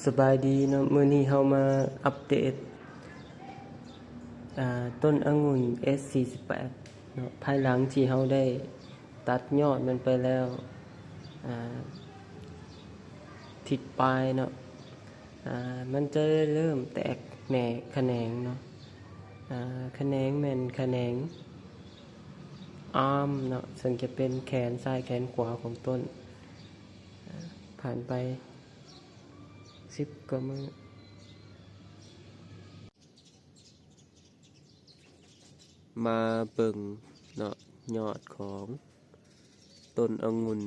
สบายดีเนาะมื้อนี้เฮามาอัปเดตต้นองุ่น S48 เนาะภายหลังที่เฮาได้ตัดยอดมันไปแล้วทิศปลายเนาะมันจะเริ่มแตกแหน่แขนงเนาะแขนงแม่นแขนงอาร์มเนาะซึ่งจะเป็นแขนซ้ายแขนขวาของต้นผ่านไป10กว่ามื้อมาเบิ่งเนาะยอดของต้นองุ่น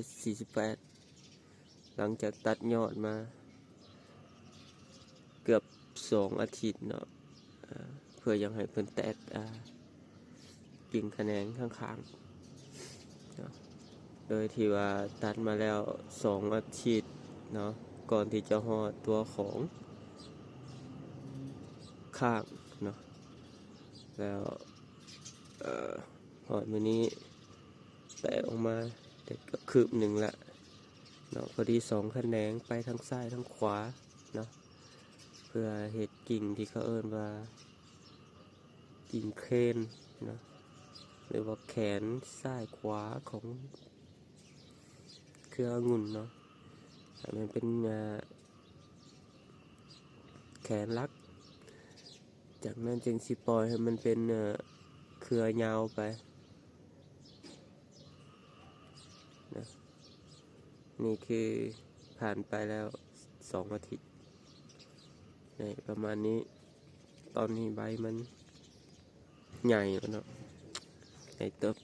S48 หลังจากตัดยอดมาเกือบ2 อาทิตย์เนาะเพื่อยังให้เพิ่นแตกกิ่งแขนงข้างๆเนาะโดยที่ว่าตัดมาแล้ว2 อาทิตย์เนาะก่อนที่จะฮอดตัวของข้างเนาะแล้วฮอดมื้อนี้แตกออกมาได้ก็คืบหนึ่งละเนาะพอดี2 แขนงไปทั้งซ้ายทั้งขวาเนาะเพื่อเฮ็ดกิ่งที่เขาเอิ้นว่ากิ่งเคนเนาะหรือว่าแขนซ้ายขวาของเครือองุ่นเนาะมันเป็นแขนลักจากนั้นจึงสิปล่อยให้มันเป็นเครือยาวไปนะนี่คือผ่านไปแล้ว2 อาทิตย์ในประมาณนี้ตอนนี้ใบมันใหญ่แล้วเนาะใหญ่เติบ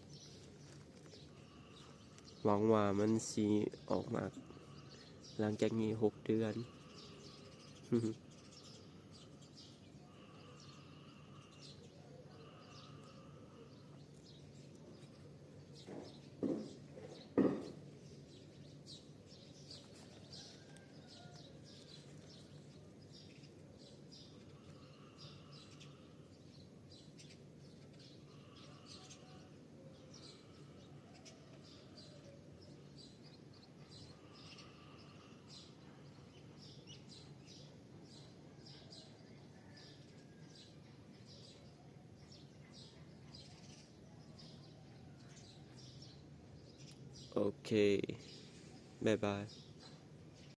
หวังว่ามันสิออกมาหลังจากนี้6 เดือน โอเคบ๊ายบาย